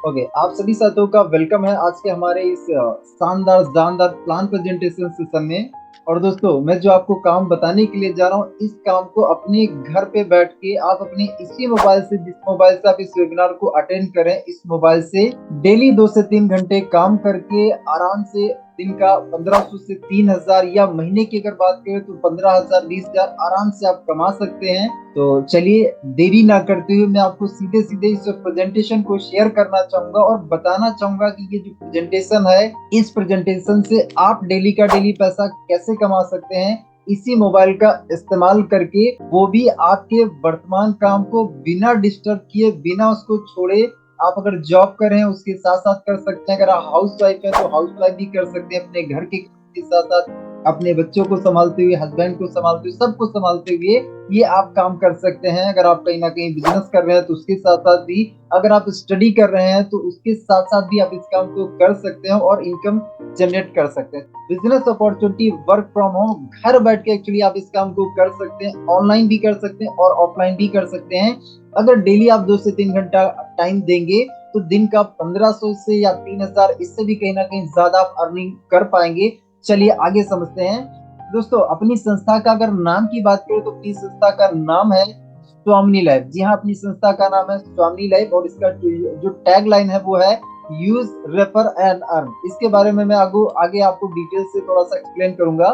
Okay, आप सभी साथियों का वेलकम है आज के हमारे इस शानदार जानदार प्लान प्रेजेंटेशन सेशन में। और दोस्तों, मैं जो आपको काम बताने के लिए जा रहा हूँ, इस काम को अपने घर पे बैठ के आप अपने इसी मोबाइल से, जिस मोबाइल से आप इस वेबिनार को अटेंड करें, इस मोबाइल से डेली 2 से 3 घंटे काम करके आराम से दिन का 1500 से 3000, या महीने की अगर बात करें तो 15,000 20,000 आराम से आप कमा सकते हैं। तो चलिए, देरी ना करते हुए मैं आपको सीधे सीधे इस प्रेजेंटेशन को शेयर करना चाहूंगा और बताना चाहूंगा कि ये जो प्रेजेंटेशन है, इस प्रेजेंटेशन से आप डेली का डेली पैसा कैसे कमा सकते हैं, इसी मोबाइल का इस्तेमाल करके, वो भी आपके वर्तमान काम को बिना डिस्टर्ब किए, बिना उसको छोड़े। आप अगर जॉब कर रहे हैं उसके साथ साथ कर सकते हैं, अगर आप हाउस वाइफ है तो हाउस वाइफ भी कर सकते हैं, अपने घर के साथ साथ अपने बच्चों को संभालते हुए, हस्बैंड को संभालते हुए, सबको संभालते हुए ये आप काम कर सकते हैं। अगर आप कहीं ना कहीं बिजनेस कर रहे हैं तो उसके साथ साथ भी, अगर आप स्टडी कर रहे हैं तो उसके साथ साथ भी आप इस काम को कर सकते हैं और इनकम जनरेट कर सकते हैं। Business opportunity, work from home, घर बैठ के एक्चुअली आप इस काम को कर सकते हैं, ऑनलाइन भी कर सकते हैं और ऑफलाइन भी कर सकते हैं। अगर डेली आप 2 से 3 घंटा टाइम देंगे तो दिन का 1500 से या 3000, इससे भी कहीं ना कहीं ज्यादा आप अर्निंग कर पाएंगे। चलिए आगे समझते हैं। दोस्तों, अपनी संस्था का अगर नाम की बात करें तो अपनी संस्था का नाम है स्वामिनी लाइफ। जी हाँ, अपनी संस्था का नाम है स्वामिनी लाइफ और इसका जो टैग लाइन है वो है यूज, रेफर एंड अर्न। इसके बारे में मैं आगे आपको डिटेल से थोड़ा सा एक्सप्लेन करूंगा।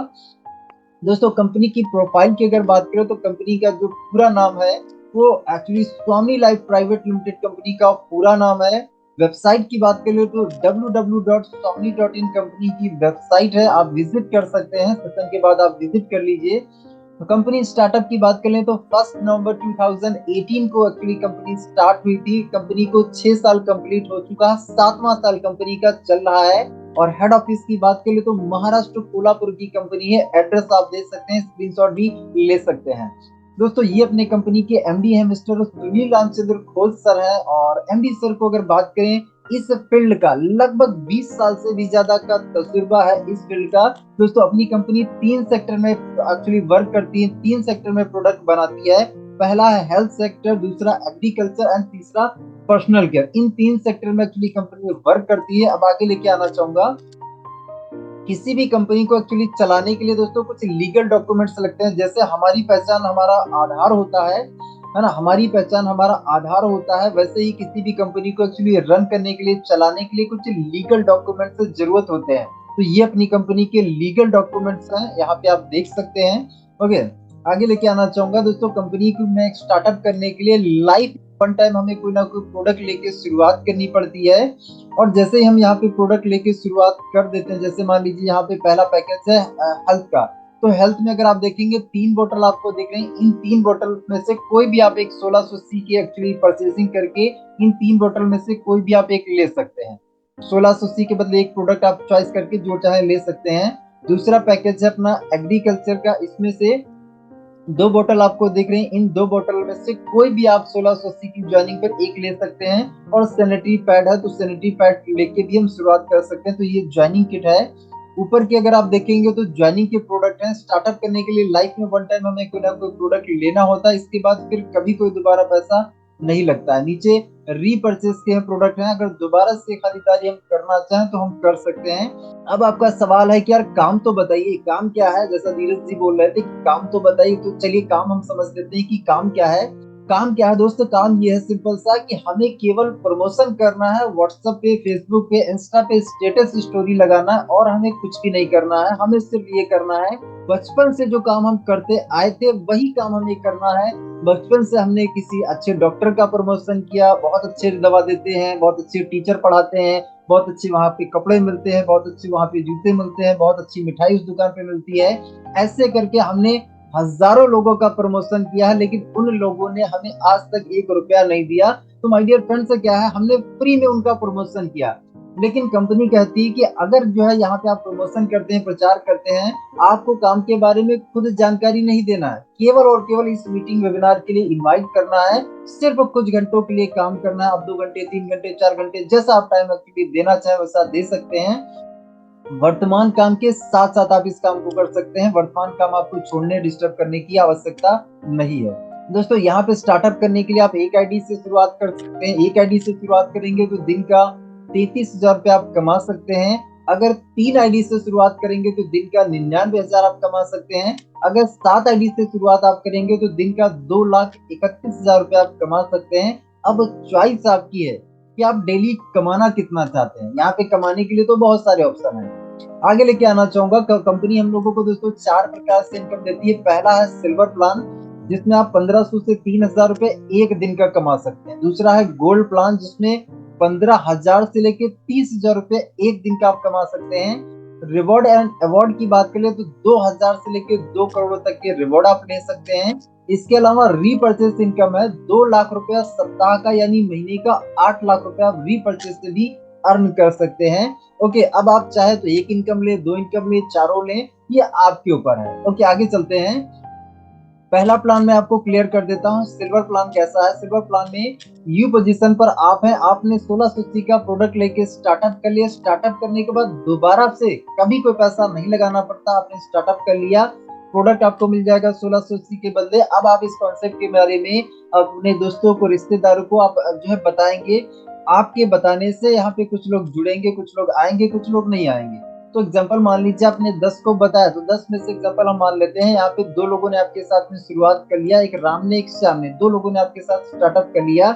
दोस्तों, कंपनी की प्रोफाइल की अगर बात करें तो कंपनी का जो पूरा नाम है वो एक्चुअली स्वामी लाइफ प्राइवेट लिमिटेड कंपनी का पूरा नाम है। वेबसाइट की बात करें तो www.swamini.in कंपनी की वेबसाइट है, आप विजिट कर सकते हैं, सेशन के बाद आप विजिट कर लीजिए। तो कंपनी स्टार्टअप की बात करें तो 1 नवंबर 2018 को एक्चुअली कंपनी स्टार्ट हुई थी। कंपनी को 6 साल कंप्लीट हो चुका है, 7वां साल कंपनी का चल रहा है। और हेड ऑफिस की बात करें तो महाराष्ट्र कोल्हापुर की कंपनी है। एड्रेस आप देख सकते हैं, स्क्रीनशॉट भी ले सकते हैं। दोस्तों, ये अपने कंपनी के एमडी हैं, मिस्टर सुनील रामचंद्र खोल सर हैं। और एमडी सर को अगर बात करें, इस फील्ड का लगभग 20 साल से भी ज्यादा का तजुर्बा है इस फील्ड का। दोस्तों, अपनी कंपनी 3 सेक्टर में एक्चुअली वर्क करती है, 3 सेक्टर में प्रोडक्ट बनाती है। पहला है हेल्थ सेक्टर, दूसरा एग्रीकल्चर एंड तीसरा पर्सनल केयर। इन 3 सेक्टर में एक्चुअली कंपनी वर्क करती है। अब आगे लेके आना चाहूंगा, किसी भी कंपनी को एक्चुअली चलाने के लिए दोस्तों कुछ लीगल डॉक्यूमेंट्स लगते हैं। जैसे हमारी पहचान हमारा आधार होता है ना, हमारी पहचान हमारा आधार होता है, वैसे ही किसी भी कंपनी को एक्चुअली रन करने के लिए, चलाने के लिए कुछ लीगल डॉक्यूमेंट्स जरूरत होते हैं। तो ये अपनी कंपनी के लीगल डॉक्यूमेंट्स हैं, यहाँ पे आप देख सकते हैं। ओके, आगे लेके आना चाहूंगा। दोस्तों, कंपनी को मैं स्टार्टअप करने के लिए लाइफ वन टाइम हमें कोई ना कोई प्रोडक्ट लेके शुरुआत करनी पड़ती है। और जैसे ही हम यहाँ पे प्रोडक्ट लेके शुरुआत कर देते हैं, जैसे मान लीजिए यहाँ पे पहला पैकेज है हेल्थ का। तो हेल्थ में अगर आप देखेंगे 3 बोतल आपको देख रहे हैं, इन 3 बोतल में से कोई भी आप एक 1600 सी की एक्चुअली परचेसिंग करके इन 3 बोतल में से कोई भी आप एक ले सकते हैं। 1600 सी के बदले एक प्रोडक्ट आप चॉइस करके जो चाहे ले सकते हैं। दूसरा पैकेज है अपना एग्रीकल्चर का, इसमें से 2 बोतल आपको दिख रही हैं, इन 2 बोतल में से कोई भी आप 1680 की ज्वाइनिंग पर एक ले सकते हैं। और सैनिटरी पैड है तो सैनिटरी पैड लेके भी हम शुरुआत कर सकते हैं। तो ये ज्वाइनिंग किट है। ऊपर की अगर आप देखेंगे तो ज्वाइनिंग के प्रोडक्ट हैं। स्टार्टअप करने के लिए लाइफ में वन टाइम हमें कोई ना कोई प्रोडक्ट लेना होता है, इसके बाद फिर कभी कोई दोबारा पैसा नहीं लगता है। नीचे रीपर्चेस के प्रोडक्ट हैं, अगर दोबारा से खरीदारी हम करना चाहें तो हम कर सकते हैं। अब आपका सवाल है कि यार काम तो बताइए, काम क्या है, जैसा धीरज जी बोल रहे थे कि काम तो बताइए। तो चलिए काम हम समझ लेते हैं कि काम क्या है। काम क्या है दोस्तों, काम ये है सिंपल सा कि हमें केवल प्रमोशन करना है, व्हाट्सएप पे, फेसबुक पे, इंस्टा पे स्टेटस स्टोरी लगाना है और हमें कुछ भी नहीं करना है। हमें सिर्फ ये करना है, बचपन से जो काम हम करते आए थे वही काम हमें करना है। बचपन से हमने किसी अच्छे डॉक्टर का प्रमोशन किया, बहुत अच्छे दवा देते हैं, बहुत अच्छे टीचर पढ़ाते हैं, बहुत अच्छे वहां पे कपड़े मिलते हैं, बहुत अच्छे वहां पे जूते मिलते हैं, बहुत अच्छी मिठाई उस दुकान पे मिलती है। ऐसे करके हमने हजारों लोगों का प्रमोशन किया है, लेकिन उन लोगों ने हमें आज तक 1 रुपया नहीं दिया। तो माय डियर फ्रेंड्स, क्या है, हमने फ्री में उनका प्रमोशन किया। लेकिन कंपनी कहती है कि अगर जो है यहाँ पे आप प्रमोशन करते हैं, प्रचार करते हैं, आपको काम के बारे में खुद जानकारी नहीं देना है, केवल और केवल इस मीटिंग वेबिनार के लिए इनवाइट करना है। सिर्फ कुछ घंटों के लिए काम करना है। आप 2 घंटे, 3 घंटे, 4 घंटे, जैसा आप टाइम एक्टिविटी देना चाहें वैसा दे सकते हैं। वर्तमान काम के साथ साथ आप इस काम को कर सकते हैं। वर्तमान काम आपको छोड़ने, डिस्टर्ब करने की आवश्यकता नहीं है। दोस्तों यहाँ पे स्टार्टअप करने के लिए आप एक आईडी से शुरुआत कर सकते हैं। एक आईडी से शुरुआत करेंगे तो दिन का 33,000 रुपये आप कमा सकते हैं। अगर 3 आईडी से शुरुआत करेंगे तो दिन का 99,000 आप कमा सकते हैं। अगर 7 आईडी से शुरुआत आप करेंगे तो दिन का 2,31,000 रुपये आप कमा सकते हैं। अब चॉइस आपकी है कि आप डेली कमाना कितना चाहते हैं। यहाँ पे कमाने के लिए तो बहुत सारे ऑप्शन हैं। आगे लेके आना चाहूंगा, कंपनी हम लोगों को दोस्तों 4 प्रकार से इनकम देती है। पहला है सिल्वर प्लान, जिसमें आप 1500 से 3,000 रुपए एक दिन का कमा सकते हैं। दूसरा है गोल्ड प्लान, जिसमें 15,000 से लेके 30,000 रुपए एक दिन का आप कमा सकते हैं। रिवॉर्ड एंड अवार्ड की बात करें तो 2,000 से लेके 2 करोड़ तक के रिवॉर्ड आप ले सकते हैं। इसके अलावा रीपर्चेस इनकम है 2 लाख रुपया सप्ताह का, यानी महीने का 8 लाख रुपया आप रीपर्चेस से भी अर्न कर सकते हैं। ओके, अब आप चाहे तो एक इनकम ले, 2 इनकम ले, चारों ले, ये आपके ऊपर है। ओके, आगे चलते हैं। पहला प्लान मैं आपको क्लियर कर देता हूँ, सिल्वर प्लान कैसा है। सिल्वर प्लान में यू पोजीशन पर आप हैं, आपने 1680 का प्रोडक्ट लेके स्टार्टअप कर लिया। स्टार्टअप करने के बाद दोबारा से कभी कोई पैसा नहीं लगाना पड़ता। आपने स्टार्टअप कर लिया, प्रोडक्ट आपको मिल जाएगा 1680 के बदले। अब आप इस कॉन्सेप्ट के बारे में अपने दोस्तों को, रिश्तेदारों को आप जो है बताएंगे। आपके बताने से यहाँ पे कुछ लोग जुड़ेंगे, कुछ लोग आएंगे, कुछ लोग नहीं आएंगे। तो एग्जांपल मान लीजिए आपने 10 को बताया, तो 10 में से एग्जांपल हम मान लेते हैं यहाँ पे 2 लोगों ने आपके साथ में शुरुआत कर लिया, एक राम ने एक श्याम ने, 2 लोगों ने आपके साथ स्टार्टअप कर लिया।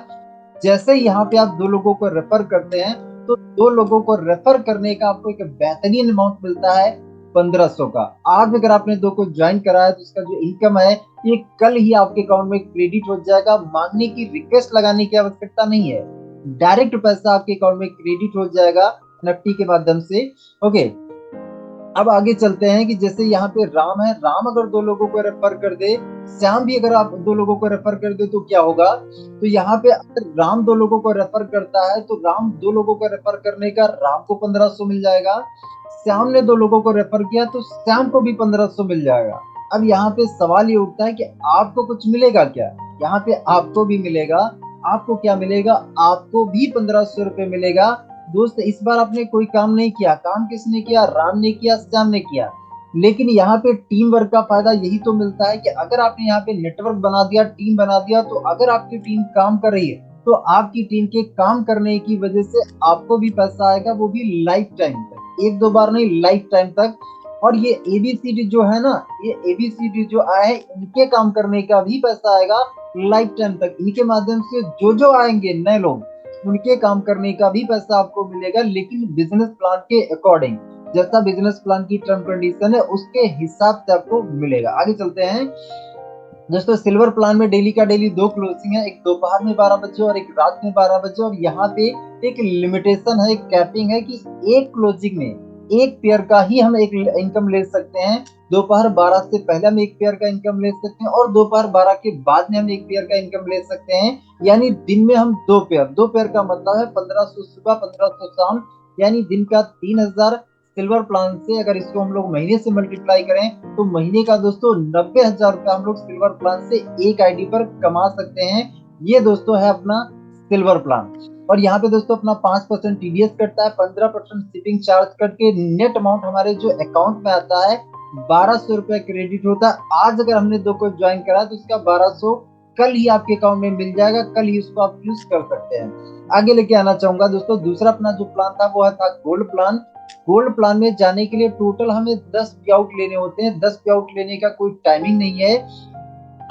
जैसे ही यहाँ पे आप 2 लोगों को रेफर करते हैं तो 2 लोगों को रेफर करने का आपको एक बेहतरीन अमाउंट मिलता है 1500 का। आज अगर आपने 2 को ज्वाइन कराया तो इसका जो इनकम है ये कल ही आपके अकाउंट में क्रेडिट हो जाएगा। मांगने की, रिक्वेस्ट लगाने की आवश्यकता नहीं है, डायरेक्ट पैसा आपके अकाउंट में क्रेडिट हो जाएगा एनएफटी के माध्यम से। ओके, अब आगे चलते हैं कि जैसे यहाँ पे राम है, राम अगर 2 लोगों को रेफर कर दे, श्याम भी अगर आप 2 लोगों को रेफर कर दे तो क्या होगा। तो यहाँ पे अगर राम 2 लोगों को रेफर करता है तो राम 2 लोगों को रेफर करने का राम को 1500 मिल जाएगा। श्याम ने 2 लोगों को रेफर किया तो श्याम को भी 1500 मिल जाएगा। अब यहाँ पे सवाल ये उठता है कि आपको कुछ मिलेगा क्या। यहाँ पे आपको भी मिलेगा। आपको क्या मिलेगा, आपको भी 1500 रुपए मिलेगा। दोस्त, इस बार आपने कोई काम नहीं किया, काम किसने किया, राम ने किया, श्याम ने किया। लेकिन यहाँ पे टीम वर्क का फायदा यही तो मिलता है कि अगर आपने यहाँ पे नेटवर्क बना दिया, टीम बना दिया, तो अगर आपकी टीम काम कर रही है तो आपकी टीम के काम करने की वजह से आपको भी पैसा आएगा, वो भी लाइफ टाइम तक, एक दो बार नहीं, लाइफ टाइम तक। और ये एबीसीडी जो है ना, ये एबीसीडी जो आए, इनके काम करने का भी पैसा आएगा लाइफ टाइम तक। इनके माध्यम से जो जो आएंगे नए लोग, उनके काम करने का भी पैसा आपको मिलेगा, लेकिन बिजनेस प्लान के अकॉर्डिंग, जैसा बिजनेस प्लान की टर्म कंडीशन है उसके हिसाब से आपको मिलेगा। आगे चलते हैं दोस्तों। सिल्वर प्लान में डेली का डेली 2 क्लोजिंग है, एक दोपहर में 12 बजे और एक रात में 12 बजे। और यहाँ पे एक लिमिटेशन है, एक कैपिंग है कि एक क्लोजिंग में एक पेयर का ही हम एक इनकम ले सकते हैं। दोपहर 12 से पहले हम एक पेयर का इनकम ले सकते हैं और दोपहर 12 के बाद में हम एक पेयर का इनकम ले सकते हैं। यानी दिन में हम 2 पेयर, 2 पेयर का मतलब है 1500 सुबह, 1500 शाम, यानी दिन का 3,000। सिल्वर प्लान से अगर इसको हम लोग महीने से मल्टीप्लाई करें तो महीने का दोस्तों 90,000 रुपया हम लोग सिल्वर प्लान से एक आईडी पर कमा सकते हैं। ये दोस्तों है अपना सिल्वर प्लान। और यहाँ पे दोस्तों अपना 5% टीडीएस कटता है, 15% शिपिंग चार्ज कट के नेट अमाउंट हमारे जो अकाउंट में आता है 1,200 रुपया क्रेडिट होता है। आज अगर हमने 2 को ज्वाइन करा तो उसका 1,200 कल ही आपके अकाउंट में मिल जाएगा, कल ही उसको आप यूज कर सकते हैं। आगे लेके आना चाहूंगा दोस्तों, दूसरा अपना जो प्लान था वो था गोल्ड प्लान। गोल्ड प्लान में जाने के लिए टोटल हमें 10 पे आउट लेने होते हैं। 10 पे आउट लेने का कोई टाइमिंग नहीं है।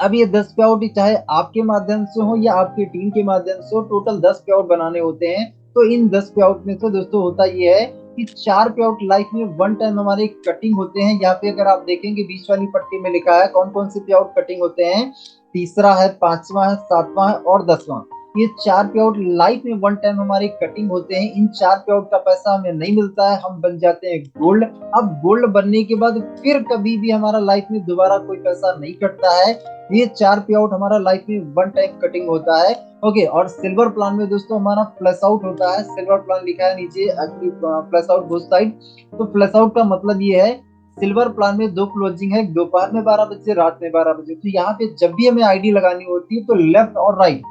अब ये 10 पे आउट चाहे आपके माध्यम से हो या आपकी टीम के माध्यम से हो, टोटल 10 पे आउट बनाने होते हैं। तो इन 10 पे आउट में से दोस्तों होता ये है कि 4 पे आउट लाइफ में वन टाइम हमारे कटिंग होते हैं। यहाँ पे अगर आप देखेंगे बीच वाली पट्टी में लिखा है कौन कौन से पे आउट कटिंग होते हैं। तीसरा है, 5वां है, 7वां है और 10वां। ये 4 पे आउट लाइफ में वन टाइम हमारे कटिंग होते हैं। इन 4 पे आउट का पैसा हमें नहीं मिलता है, हम बन जाते हैं गोल्ड। अब गोल्ड बनने के बाद फिर कभी भी हमारा लाइफ में दोबारा कोई पैसा नहीं कटता है। ये 4 पे आउट हमारा लाइफ में वन टाइम कटिंग होता है। ओके, और सिल्वर प्लान में दोस्तों हमारा प्लस आउट होता है। सिल्वर प्लान लिखा है नीचे actually plus out both side. तो प्लस आउट का मतलब ये है, सिल्वर प्लान में 2 क्लोजिंग है, दोपहर में 12 बजे, रात में 12 बजे। तो यहाँ पे जब भी हमें आईडी लगानी होती है तो लेफ्ट और राइट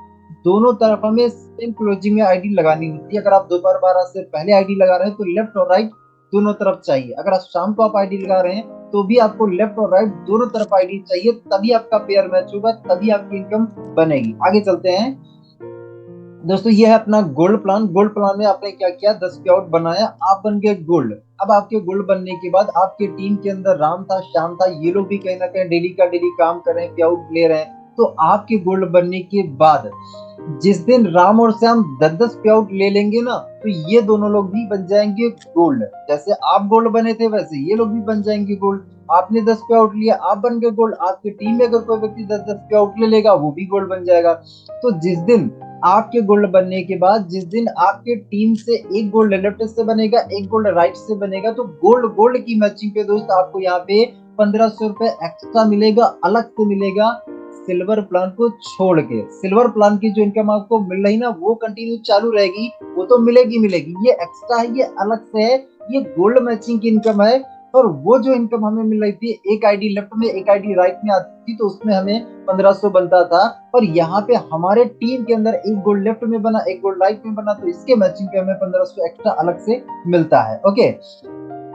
दोनों तरफ हमें सेम क्लोजिंग में आईडी लगानी होती है। अगर आप दोपहर 12 से पहले आईडी लगा रहे हैं तो लेफ्ट और राइट दोनों तरफ चाहिए। अगर आप शाम को आप आईडी लगा रहे हैं तो भी आपको लेफ्ट और राइट दोनों तरफ आईडी चाहिए, तभी आपका पेयर मैच होगा, तभी आपकी इनकम बनेगी। आगे चलते हैं दोस्तों, ये है अपना गोल्ड प्लान। गोल्ड प्लान में आपने क्या किया, 10 पे आउट बनाया, आप बन गए गोल्ड। अब आपके गोल्ड बनने के बाद आपके टीम के अंदर राम था, श्याम था, ये लोग भी कहीं ना कहीं डेली का डेली काम कर रहे हैं, पे आउट ले रहे हैं। तो आपके गोल्ड बनने के बाद जिस दिन राम और श्याम 10-10 पे आउट ले लेंगे ना, तो ये दोनों लोग भी बन जाएंगे गोल्ड। जैसे आप गोल्ड बने थे वैसे ये लोग भी बन जाएंगे गोल्ड। आपने 10 पे आउट लिया, आप बन गए गोल्ड। आपकी टीम में अगर कोई व्यक्ति 10-10 पे आउट ले लेगा, वो भी गोल्ड बन जाएगा। तो जिस दिन आपके गोल्ड बनने के बाद, जिस दिन आपके टीम से एक गोल्ड लेफ्ट से बनेगा, एक गोल्ड राइट से बनेगा, तो गोल्ड गोल्ड की मैचिंग पे दोस्त आपको यहाँ पे 1500 रुपए एक्स्ट्रा मिलेगा, अलग से मिलेगा, सिल्वर प्लान को छोड़ के। सिल्वर प्लान की जो इनकम आपको मिल रही ना, वो कंटिन्यू चालू रहेगी, वो तो मिलेगी मिलेगी, ये एक्स्ट्रा है, ये अलग से है, ये गोल्ड मैचिंग की इनकम है। और वो जो इनकम हमें मिल रही थी, एक आईडी लेफ्ट में एक आईडी राइट में आती थी, तो उसमें हमें 1500 बनता था। और यहाँ पे हमारे टीम के अंदर एक गोल्ड लेफ्ट में बना, एक गोल्ड राइट में बना, तो इसके मैचिंग पे हमें 1500 एक्स्ट्रा अलग से मिलता है। ओके।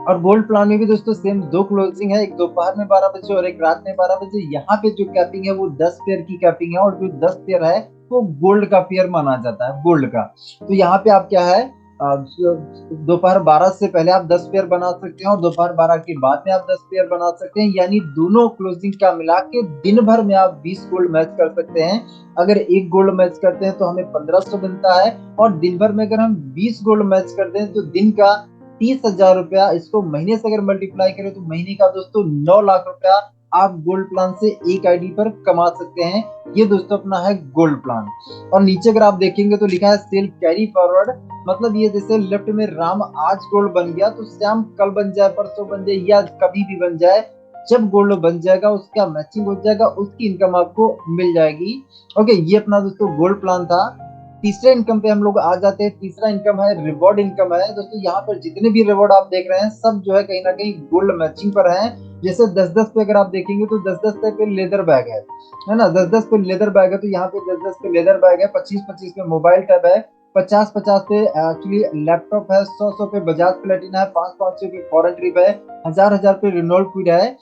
और गोल्ड प्लान में भी दोस्तों सेम दो क्लोजिंग है, एक दोपहर में 12 बजे और एक रात में 12 बजे। यहाँ पे जो कैपिंग है वो 10 पेयर की कैपिंग है, और जो 10 पेयर है वो गोल्ड का पेयर माना जाता है, गोल्ड का। तो यहाँ पे आप क्या है, दोपहर 12 से पहले आप 10 पेयर बना सकते हैं, और दोपहर 12 के बाद में आप 10 पेयर बना सकते हैं। यानी दोनों क्लोजिंग का मिला के दिन भर में आप 20 गोल्ड मैच कर सकते हैं। अगर एक गोल्ड मैच करते हैं तो हमें 1500 मिलता है, और दिन भर में अगर हम 20 गोल्ड मैच करते हैं तो दिन का 30,000 रुपया। इसको महीने से अगर मल्टीप्लाई करें तो महीने का दोस्तों 9 लाख रुपया आप गोल्ड प्लान से एक आईडी पर कमा सकते हैं। ये दोस्तों अपना है गोल्ड प्लान। और नीचे अगर आप देखेंगे तो लिखा है सेल कैरी फॉरवर्ड, मतलब ये जैसे लेफ्ट में राम आज गोल्ड बन गया तो श्याम कल बन जाए, परसों बन जाए, या कभी भी बन जाए, जब गोल्ड बन जाएगा उसका मैचिंग हो जाएगा, उसकी इनकम आपको मिल जाएगी। ओके, ये अपना दोस्तों गोल्ड प्लान था। तीसरे इनकम पे हम लोग आ जाते हैं। तीसरा इनकम है रिवॉर्ड इनकम है दोस्तों। यहाँ पर जितने भी रिवॉर्ड आप देख रहे हैं सब जो है कहीं ना कहीं गोल्ड मैचिंग पर है। जैसे 10-10 पे अगर आप देखेंगे तो 10-10 पे लेदर बैग है ना, 10-10 पे लेदर बैग है, तो यहाँ पे 10-10 पे लेदर बैग है, 25-25 पे मोबाइल टैब है, 50-50 पे एक्चुअली लैपटॉप है, 100-100 पे बजाज प्लेटिना है, 500-500 पे फॉरेन ट्रिप है, 1000-1000 पे रिनोल्ड क्विड है।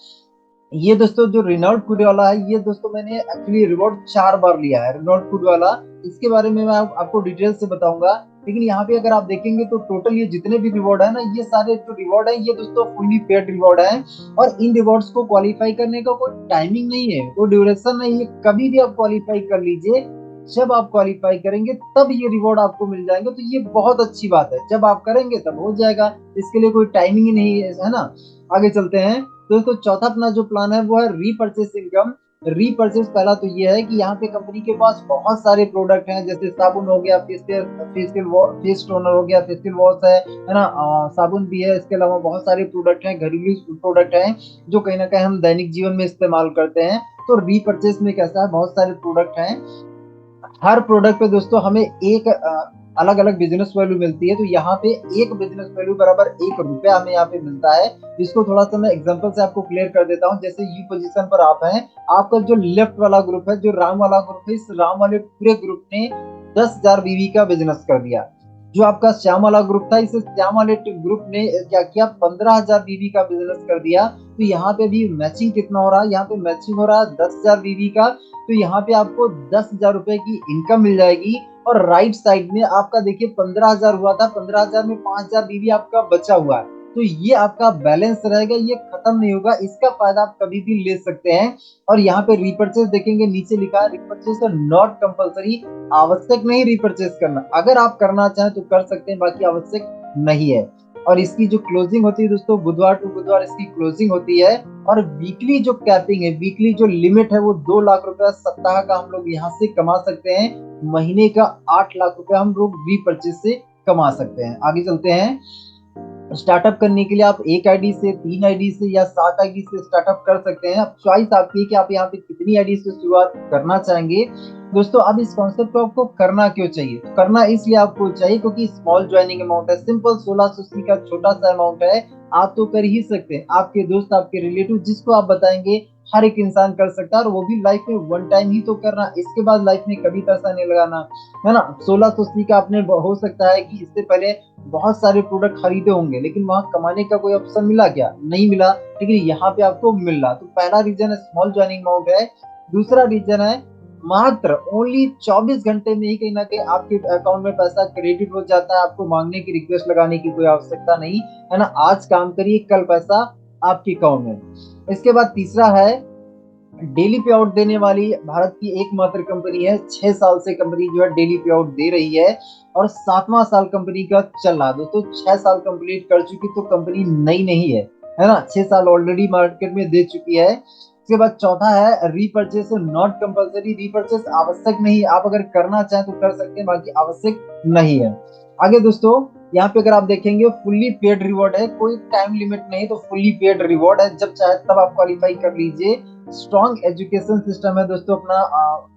ये दोस्तों जो रिनोल्ड क्विड वाला है, ये दोस्तों मैंने एक्चुअली रिवॉर्ड 4 बार लिया है रिनोल्ड क्विड वाला। इसके बारे में मैं आपको डिटेल से बताऊंगा। लेकिन यहाँ पे अगर आप देखेंगे तो टोटल ये जितने भी रिवॉर्ड है ना, ये सारे जो रिवॉर्ड है ये दोस्तों फुल्ली पेड रिवॉर्ड है। और इन रिवॉर्ड्स को क्वालिफाई करने का कोई टाइमिंग नहीं है, कोई ड्यूरेशन नहीं है, कभी भी आप क्वालिफाई कर लीजिए। जब आप क्वालिफाई करेंगे तब ये रिवॉर्ड आपको मिल जाएंगे, तो ये बहुत अच्छी बात है, जब आप करेंगे तब हो जाएगा, इसके लिए कोई टाइमिंग ही नहीं है ना। आगे चलते हैं दोस्तों, चौथा अपना जो प्लान है वो है रीपर्चेस इनकम। रीपर्चेस पहला तो ये है कि यहाँ पे कंपनी के पास बहुत सारे प्रोडक्ट हैं, जैसे साबुन हो गया, फेशियल फेस टोनर हो गया, फेशियल वॉश है ना, साबुन भी है। इसके अलावा बहुत सारे प्रोडक्ट हैं, घरेलू प्रोडक्ट हैं, जो कहीं ना कहीं हम दैनिक जीवन में इस्तेमाल करते हैं। तो रीपर्चेस में कैसा है, बहुत सारे प्रोडक्ट हैं, हर प्रोडक्ट पे दोस्तों हमें एक अलग अलग बिजनेस वैल्यू मिलती है। तो यहाँ पे एक बिजनेस वैल्यू बराबर 1 रुपया हमें यहाँ पे मिलता है। जिसको थोड़ा सा मैं एग्जांपल से आपको क्लियर कर देता हूँ। जैसे यू पोजीशन पर आप हैं, आपका जो लेफ्ट वाला ग्रुप है, जो राम वाला ग्रुप है, इस राम वाले पूरे ग्रुप ने 10,000 बीवी का बिजनेस कर दिया। जो आपका श्याम वाला ग्रुप था, इस श्याम वाले ग्रुप ने क्या किया, 15,000 बीवी का बिजनेस कर दिया। तो यहाँ पे भी मैचिंग कितना हो रहा है, यहाँ पे मैचिंग हो रहा है 10,000 बीवी का। तो यहाँ पे आपको 10,000 रुपए की इनकम मिल जाएगी। और राइट साइड में आपका देखिए 15,000 हुआ था, 15,000 में 5,000 बीवी आपका बचा हुआ है। तो ये आपका बैलेंस रहेगा, ये खत्म नहीं होगा, इसका फायदा आप कभी भी ले सकते हैं। और यहाँ पे रिपर्चेस देखेंगे, नीचे लिखा है रिपर्चेस नॉट कंपलसरी, आवश्यक नहीं रिपर्चेस करना, अगर आप करना चाहें तो कर सकते हैं, बाकी आवश्यक नहीं है। और इसकी जो क्लोजिंग होती है दोस्तों, बुधवार टू बुधवार इसकी क्लोजिंग होती है। और वीकली जो कैपिंग है, वीकली जो लिमिट है वो 2 लाख रुपया सप्ताह का हम लोग यहाँ से कमा सकते हैं। महीने का 8 लाख रुपया हम लोग रीपर्चेस से कमा सकते हैं। आगे चलते हैं। स्टार्टअप करने के लिए आप एक आईडी से, 3 आईडी से या 7 आईडी से स्टार्टअप कर सकते हैं। अब चॉइस आपकी है कि आप यहाँ पे कितनी आईडी से शुरुआत करना चाहेंगे। दोस्तों अब इस कॉन्सेप्ट को आपको करना क्यों चाहिए, तो करना इसलिए आपको चाहिए क्योंकि स्मॉल ज्वाइनिंग अमाउंट है, सिंपल 1680 का छोटा सा अमाउंट है, आप तो कर ही सकते हैं। आपके दोस्त, आपके रिलेटिव जिसको आप बताएंगे हर एक इंसान कर सकता है, और वो भी लाइफ में वन टाइम ही तो करना, इसके बाद लाइफ में कभी पैसा नहीं लगाना, है ना। 1680 का आपने हो सकता है कि इससे पहले बहुत सारे प्रोडक्ट खरीदे होंगे, लेकिन वहां कमाने का कोई ऑप्शन मिला क्या? नहीं मिला। लेकिन यहाँ पे आपको मिल रहा। तो पहला रीजन है स्मॉल ज्वाइनिंग अमाउंट है। दूसरा रीजन है मात्र ओनली 24 घंटे में ही कहीं ना कहीं आपके अकाउंट में पैसा क्रेडिट हो जाता है। आपको मांगने की, रिक्वेस्ट लगाने की कोई आवश्यकता नहीं, है ना। आज काम करिए, कल पैसा आपके अकाउंट में। इसके बाद तीसरा है डेली पे आउट देने वाली भारत की एकमात्र कंपनी है। 6 साल से कंपनी जो है डेली पे आउट दे रही है, और 7वां साल कंपनी का चल रहा। दोस्तों 6 साल कंप्लीट कर चुकी, तो कंपनी नई नहीं है ना। 6 साल ऑलरेडी मार्केट में दे चुकी है। इसके बाद चौथा है रीपर्चेस नॉट कंपलसरी। रीपर्चेस आवश्यक नहीं, आप अगर करना चाहें तो कर सकते हैं, बाकी आवश्यक नहीं है। आगे दोस्तों यहाँ पे अगर आप देखेंगे फुल्ली पेड रिवॉर्ड है, कोई टाइम लिमिट नहीं, तो फुल्ली पेड रिवॉर्ड है, जब चाहे तब आप क्वालिफाई कर लीजिए। स्ट्रॉन्ग एजुकेशन सिस्टम है दोस्तों अपना।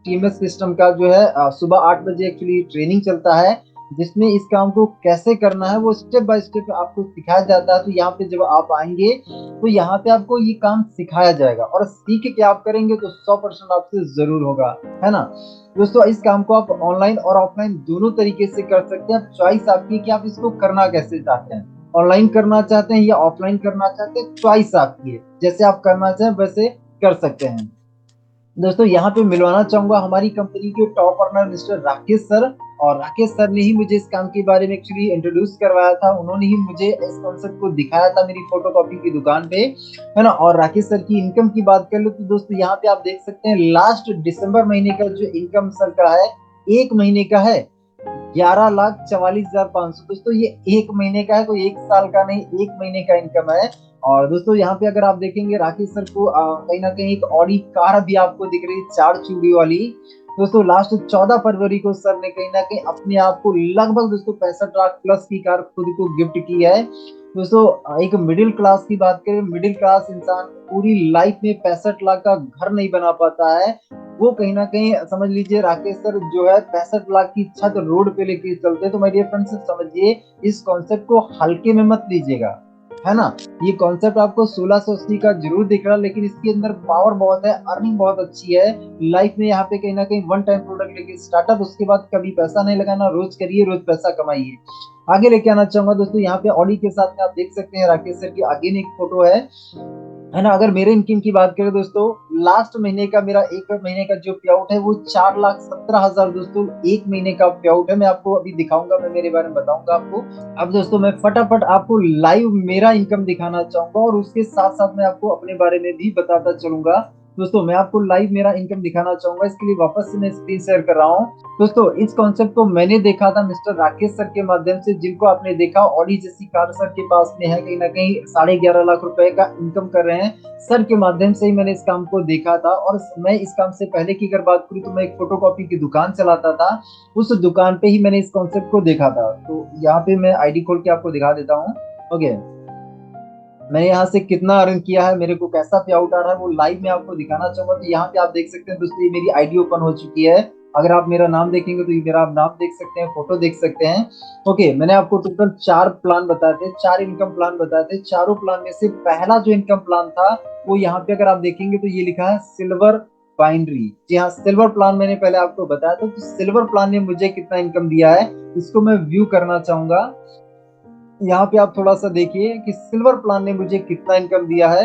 टीएमएस सिस्टम का जो है सुबह 8 बजे एक्चुअली ट्रेनिंग चलता है, जिसमें इस काम को कैसे करना है वो स्टेप बाय स्टेप आपको सिखाया जाता है। तो यहाँ पे जब आप आएंगे तो यहाँ पे आपको ये काम सिखाया जाएगा, और सीख के आप करेंगे तो 100% आपसे जरूर होगा, है ना। दोस्तों इस काम को आप ऑनलाइन और ऑफलाइन दोनों तरीके से कर सकते हैं। चॉइस आपकी कि आप इसको करना कैसे चाहते हैं, ऑनलाइन करना चाहते हैं या ऑफलाइन करना चाहते हैं, चॉइस आपकी है। जैसे आप करना चाहें वैसे कर सकते हैं। दोस्तों यहाँ पे मिलवाना चाहूंगा हमारी कंपनी के top earner mister Rakesh sir. और राकेश सर ने ही मुझे इस काम के बारे में एक्चुअली इंट्रोड्यूस करवाया था, उन्होंने ही मुझे इस कॉन्सेप्ट को दिखाया था मेरी फोटोकॉपी की दुकान पे, है ना। और राकेश सर की इनकम की बात कर लो तो दोस्तों यहाँ पे आप देख सकते हैं लास्ट दिसंबर महीने का जो इनकम सर का है, एक महीने का है 11,44,500। दोस्तों ये एक महीने का है, कोई एक साल का नहीं, एक महीने का इनकम है। और दोस्तों यहाँ पे अगर आप देखेंगे राकेश सर को कहीं ना कहीं एक ऑडी कार भी आपको दिख रही है, 4 चूड़ी वाली। दोस्तों लास्ट 14 फरवरी को सर ने कहीं ना कहीं अपने आप को लगभग दोस्तों 65 लाख प्लस की कार खुद को गिफ्ट की है। दोस्तों एक मिडिल क्लास की बात करें, मिडिल क्लास इंसान पूरी लाइफ में 65 लाख का घर नहीं बना पाता है, वो कहीं ना कहीं समझ लीजिए राकेश सर जो है 65 लाख की छत रोड पे लेके चलते हैं। तो माय डियर फ्रेंड्स समझिए, इस कॉन्सेप्ट को हल्के में मत लीजिएगा, है ना। ये कॉन्सेप्ट आपको 1680 का जरूर दिख रहा है, लेकिन इसके अंदर पावर बहुत है, अर्निंग बहुत अच्छी है। लाइफ में यहाँ पे कहीं ना कहीं वन टाइम प्रोडक्ट लेके स्टार्टअप, उसके बाद कभी पैसा नहीं लगाना, रोज करिए रोज पैसा कमाइए। आगे लेके आना चाहूंगा दोस्तों, यहाँ पे ऑडी के साथ में आप देख सकते हैं राकेश सर की अगेन एक फोटो है ना। अगर मेरे इनकम की बात करें दोस्तों, लास्ट महीने का मेरा एक महीने का जो पे आउट है वो 4,17,000 दोस्तों एक महीने का पे आउट है। मैं आपको अभी दिखाऊंगा, मैं मेरे बारे में बताऊंगा आपको। अब दोस्तों मैं फटाफट आपको लाइव मेरा इनकम दिखाना चाहूंगा, और उसके साथ साथ मैं आपको अपने बारे में भी बताता चलूंगा। दोस्तों मैं आपको लाइव मेरा इनकम दिखाना चाहूंगा, इसके लिए वापस से मैं स्क्रीन शेयर कर रहा हूँ। दोस्तों इस कॉन्सेप्ट को मैंने देखा था मिस्टर राकेश सर के माध्यम से, जिनको आपने देखा ऑडी जैसी कार सर के पास में है, कहीं ना कहीं 11.5 लाख रुपए का इनकम कर रहे हैं। सर के माध्यम से ही मैंने इस काम को देखा था। और मैं इस काम से पहले की अगर बात करूँ तो मैं एक फोटोकॉपी की दुकान चलाता था, उस दुकान पे ही मैंने इस कॉन्सेप्ट को देखा था। तो यहाँ पे मैं आईडी खोल के आपको दिखा देता हूँ। ओके, मैंने यहाँ से कितना अर्न किया है, मेरे को कैसा पे आउट आ रहा है, वो लाइव में आपको दिखाना चाहूंगा। तो यहाँ पे आप देख सकते हैं दोस्तों, ये मेरी आईडी ओपन हो चुकी है। अगर आप मेरा नाम देखेंगे तो ये मेरा आप नाम देख सकते हैं, फोटो देख सकते हैं। ओके, मैंने आपको टोटल 4 प्लान बताए थे, 4 इनकम प्लान बताए थे। चारों प्लान में से पहला जो इनकम प्लान था वो यहाँ पे अगर आप देखेंगे तो ये लिखा है सिल्वर बाइनरी। जी हाँ, सिल्वर प्लान मैंने पहले आपको बताया था। तो सिल्वर प्लान ने मुझे कितना इनकम दिया है, इसको मैं व्यू करना चाहूंगा। यहाँ पे आप थोड़ा सा देखिए कि सिल्वर प्लान ने मुझे कितना इनकम दिया है।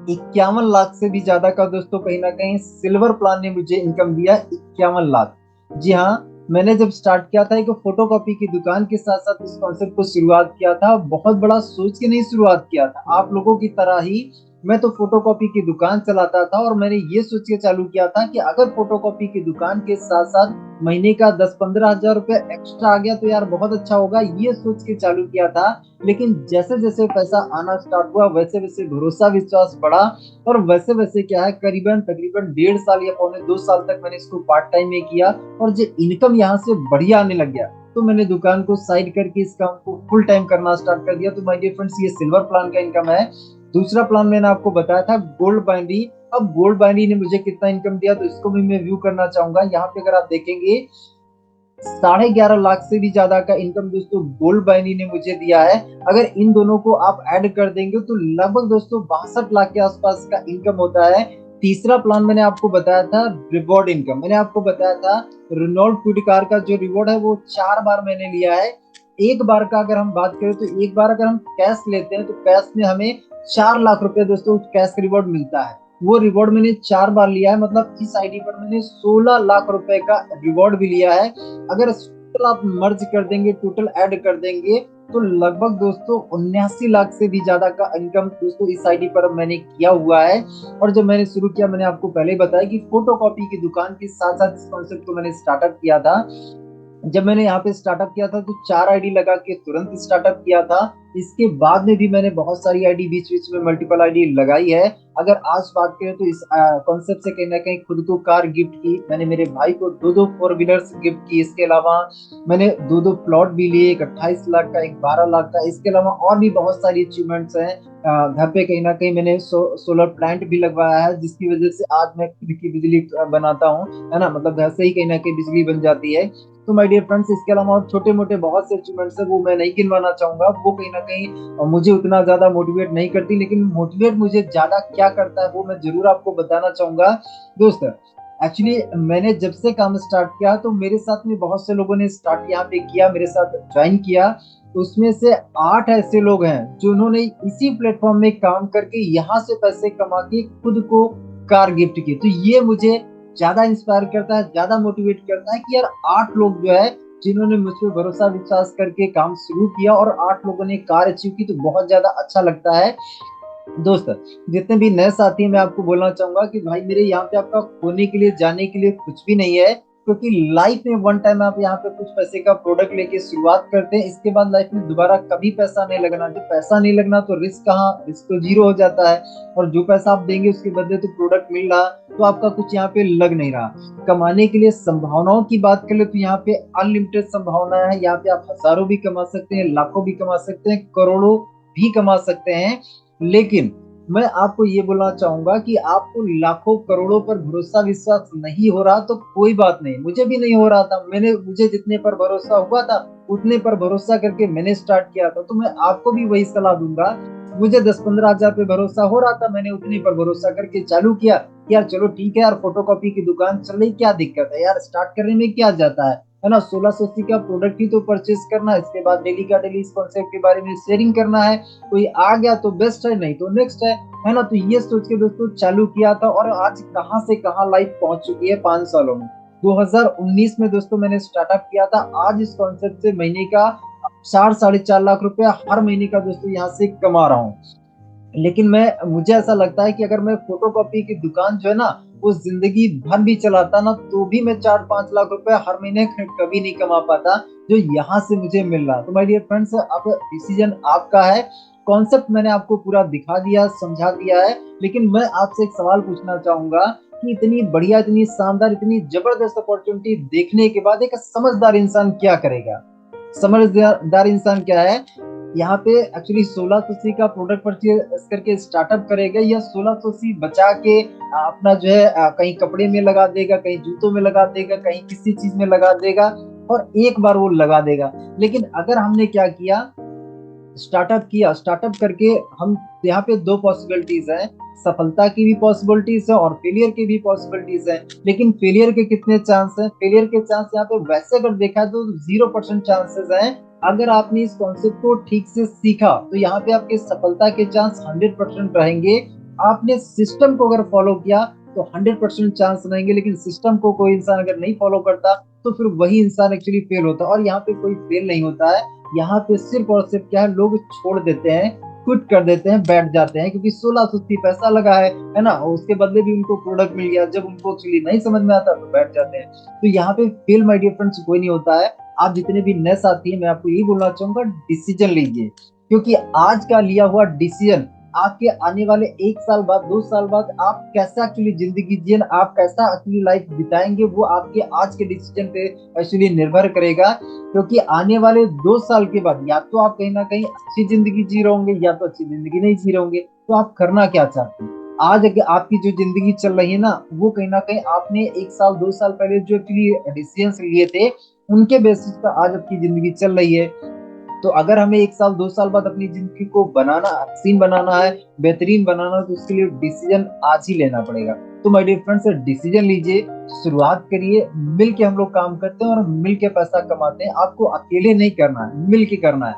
51 लाख से भी ज्यादा का दोस्तों कहीं ना कहीं सिल्वर प्लान ने मुझे इनकम दिया, 51 लाख। जी हाँ, मैंने जब स्टार्ट किया था एक फोटोकॉपी की दुकान के साथ साथ इस कॉन्सेप्ट को शुरुआत किया था, बहुत बड़ा सोच के नहीं शुरुआत किया था, आप लोगों की तरह ही मैं तो फोटोकॉपी की दुकान चलाता था। और मैंने ये सोच के चालू किया था कि अगर फोटोकॉपी की दुकान के साथ साथ महीने का 10-15 हजार रुपए एक्स्ट्रा आ गया तो यार बहुत अच्छा होगा, ये सोच के चालू किया था। लेकिन जैसे जैसे पैसा आना स्टार्ट हुआ वैसे वैसे भरोसा विश्वास बढ़ा, और वैसे वैसे क्या है, करीबन तकरीबन 1.5 साल या 2.25 साल तक मैंने इसको पार्ट टाइम में किया, और जो इनकम यहाँ से बढ़िया आने लग गया, तो मैंने दुकान को साइड करके इस काम को फुल टाइम करना स्टार्ट कर दिया। तो माय डियर फ्रेंड्स, ये सिल्वर प्लान का इनकम है। दूसरा प्लान मैंने आपको बताया था गोल्ड बाइनरी। अब गोल्ड बाइनरी ने मुझे कितना इनकम दिया, तो इसको भी मैं व्यू करना चाहूंगा। यहाँ पे अगर आप देखेंगे 11.5 लाख से भी ज्यादा का इनकम दोस्तों गोल्ड बाइनी ने मुझे दिया है। अगर इन दोनों को आप ऐड कर देंगे तो लगभग दोस्तों 62 लाख के आसपास का इनकम होता है। तीसरा प्लान मैंने आपको बताया था रिवॉर्ड इनकम, मैंने आपको बताया था रेनॉल्ट क्विड कार का जो रिवॉर्ड है वो 4 बार मैंने लिया है। एक बार का अगर हम बात करें तो एक बार अगर हम कैश लेते हैं तो कैश में हमें 4 लाख रुपए दोस्तों कैश रिवॉर्ड मिलता है। वो रिवॉर्ड मैंने 4 बार लिया है, मतलब इस आईडी पर मैंने 16 लाख रुपए का रिवॉर्ड भी लिया है। अगर टोटल आप मर्ज कर देंगे, टोटल ऐड कर देंगे तो लगभग दोस्तों 79 लाख से भी ज्यादा का इनकम दोस्तों इस आईडी पर मैंने किया हुआ है। और जब मैंने शुरू किया, मैंने आपको पहले ही बताया कि फोटोकॉपी की दुकान के साथ साथ इस कॉन्सेप्ट को मैंने स्टार्टअप किया था। जब मैंने यहाँ पे स्टार्टअप किया था तो 4 आईडी लगा के तुरंत स्टार्टअप किया था। इसके बाद में भी मैंने बहुत सारी आईडी बीच बीच में मल्टीपल आईडी लगाई है। अगर आज बात करें तो इस कॉन्सेप्ट से कहीं ना कहीं खुद को कार गिफ्ट की, मैंने मेरे भाई को दो दो 4 व्हीलर्स गिफ्ट की। इसके अलावा मैंने दो दो प्लॉट भी लिए, एक 28 लाख का, एक 12 लाख का। इसके अलावा और भी बहुत सारी अचीवमेंट्स हैं। घर पे कहीं ना कहीं मैंने सोलर प्लांट भी लगवाया है, जिसकी वजह से आज मैं खुद की बिजली बनाता हूँ, है ना, मतलब घर से ही कहीं ना कहीं बिजली बन जाती है। तो माय डियर फ्रेंड्स, इसके अलावा और छोटे मोटे बहुत से अचीवमेंट्स है, वो मैं नहीं गिनवाना चाहूंगा, वो कहीं ना कहीं मुझे उतना ज्यादा मोटिवेट नहीं करती। लेकिन मोटिवेट मुझे ज्यादा क्या करता है वो मैं जरूर आपको बताना चाहूंगा। दोस्त, एक्चुअली मैंने जब से काम स्टार्ट किया तो मेरे साथ में बहुत से लोगों ने स्टार्ट यहाँ पे किया, मेरे साथ ज्वाइन किया। तो उसमें से 8 ऐसे लोग हैं जिन्होंने इसी प्लेटफॉर्म में काम करके यहाँ से पैसे कमा के खुद को कार गिफ्ट की। तो ये मुझे ज्यादा इंस्पायर करता है, ज्यादा मोटिवेट करता है कि यार 8 लोग जो है जिन्होंने मुझ पर भरोसा विश्वास करके काम शुरू किया और 8 लोगों ने कार अचीव की, तो बहुत ज्यादा अच्छा लगता है। दोस्त, जितने भी नए साथी हैं, मैं आपको बोलना चाहूंगा कि भाई मेरे यहाँ पे आपका खोने के लिए, जाने के लिए कुछ भी नहीं है। क्योंकि लाइफ में वन टाइम आप यहाँ पे कुछ पैसे का प्रोडक्ट लेके शुरुआत करते हैं, इसके बाद लाइफ में दोबारा कभी पैसा नहीं लगना। जब पैसा नहीं लगना तो रिस्क कहाँ, रिस्क तो जीरो हो जाता है। और जो पैसा आप देंगे उसके बदले तो प्रोडक्ट मिल रहा, तो आपका कुछ यहाँ पे लग नहीं रहा। कमाने के लिए संभावनाओं की बात करें तो यहाँ पे अनलिमिटेड संभावना है। यहाँ पे आप हजारों भी कमा सकते हैं, लाखों भी कमा सकते हैं, करोड़ों भी कमा सकते हैं। लेकिन मैं आपको ये बोलना चाहूंगा कि आपको लाखों करोड़ों पर भरोसा विश्वास नहीं हो रहा तो कोई बात नहीं, मुझे भी नहीं हो रहा था। मुझे जितने पर भरोसा हुआ था उतने पर भरोसा करके मैंने स्टार्ट किया था। तो मैं आपको भी वही सलाह दूंगा। मुझे 10-15 हजार पे भरोसा हो रहा था, मैंने उतने पर भरोसा करके चालू किया। यार चलो ठीक है यार, फोटोकॉपी की दुकान चल रही, क्या दिक्कत है यार, स्टार्ट करने में क्या जाता है ना। 1680 का प्रोडक्ट ही तो परचेज करना है, इसके बाद डेली का डेली इस कॉन्सेप्ट के बारे में शेयरिंग करना है। कोई आ गया तो बेस्ट है, नहीं तो नेक्स्ट है ना। तो ये सोच के दोस्तों चालू किया था और आज कहां से कहां लाइफ पहुंच चुकी है 5 सालों में। 2019 में दोस्तों मैंने स्टार्टअप किया था, आज इस कॉन्सेप्ट से महीने का 4-4.5 लाख रुपया हर महीने का दोस्तों यहाँ से कमा रहा हूँ। लेकिन मुझे ऐसा लगता है कि अगर मैं फोटोकॉपी की दुकान जो है ना वो जिंदगी भर भी चलाता ना तो भी मैं 4-5 लाख रुपए हर महीने कभी नहीं कमा पाता जो यहाँ से मुझे मिल रहा। तो माय डियर फ्रेंड्स, अब डिसीजन आपका है। कॉन्सेप्ट मैंने आपको पूरा दिखा दिया, समझा दिया है। लेकिन मैं आपसे एक सवाल पूछना चाहूंगा कि इतनी बढ़िया, इतनी शानदार, इतनी जबरदस्त अपॉर्चुनिटी देखने के बाद एक समझदार इंसान क्या करेगा? समझदार इंसान क्या है? यहाँ पे एक्चुअली 1680 का प्रोडक्ट परचेज करके स्टार्टअप करेगा या 1680 बचा के अपना जो है कहीं कपड़े में लगा देगा, कहीं जूतों में लगा देगा, कहीं किसी चीज में लगा देगा और एक बार वो लगा देगा। लेकिन अगर हमने क्या किया, स्टार्टअप किया, स्टार्टअप करके हम, यहाँ पे दो पॉसिबिलिटीज हैं, सफलता की भी पॉसिबिलिटीज है और फेलियर की भी पॉसिबिलिटीज है। लेकिन फेलियर के कितने चांस हैं? फेलियर के चांस यहाँ पे वैसे अगर देखा तो 0% चांसेस हैं। अगर आपने इस कॉन्सेप्ट को ठीक से सीखा तो यहाँ पे आपके सफलता के चांस 100% रहेंगे। आपने सिस्टम को अगर फॉलो किया तो 100% चांस रहेंगे। लेकिन सिस्टम को कोई इंसान अगर नहीं फॉलो करता तो फिर वही इंसान एक्चुअली फेल होता है। और यहाँ पे कोई फेल नहीं होता है, यहाँ पे सिर्फ और सिर्फ क्या है, लोग छोड़ देते हैं, क्विट कर देते हैं, बैठ जाते हैं, क्योंकि 1680 पैसा लगा है ना, और उसके बदले भी उनको प्रोडक्ट मिल गया, जब उनको एक्चुअली नहीं समझ में आता तो बैठ जाते हैं। तो यहाँ पे फेल माय डियर फ्रेंड्स कोई नहीं होता है। आप जितने भी नए साथी हैं, मैं आपको यही बोलना चाहूंगा, डिसीजन लीजिए। क्योंकि आज का लिया हुआ डिसीजन आपके आने वाले 1 साल बाद, 2 साल बाद आप कैसा एक्चुअली जिंदगी जिए, आप कैसा एक्चुअली लाइफ बिताएंगे, वो आपके आज के डिसीजन पे एक्चुअली निर्भर करेगा। क्योंकि आने वाले 2 साल के बाद या तो आप कहीं ना कहीं अच्छी जिंदगी जी रहे होंगे या तो अच्छी जिंदगी नहीं जी रहे होंगे। तो आप करना क्या चाहते हैं? आज अगर आपकी जो जिंदगी चल रही है ना, वो कहीं ना कहीं आपने 1 साल 2 साल पहले जो एक्चुअली डिसीजन लिए थे उनके बेसिस पे आज आपकी ज़िंदगी चल रही है। तो अगर हमें 1 साल 2 साल बाद अपनी ज़िंदगी को बनाना हसीन बनाना है, बेहतरीन बनाना है, तो उसके लिए डिसीज़न आज ही लेना पड़ेगा। तो माय डियर फ्रेंड्स, डिसीज़न लीजिए, शुरुआत करिए, मिल के हम लोग काम करते हैं और मिल के पैसा कमाते हैं। आपको अकेले नहीं करना है, मिल के करना है।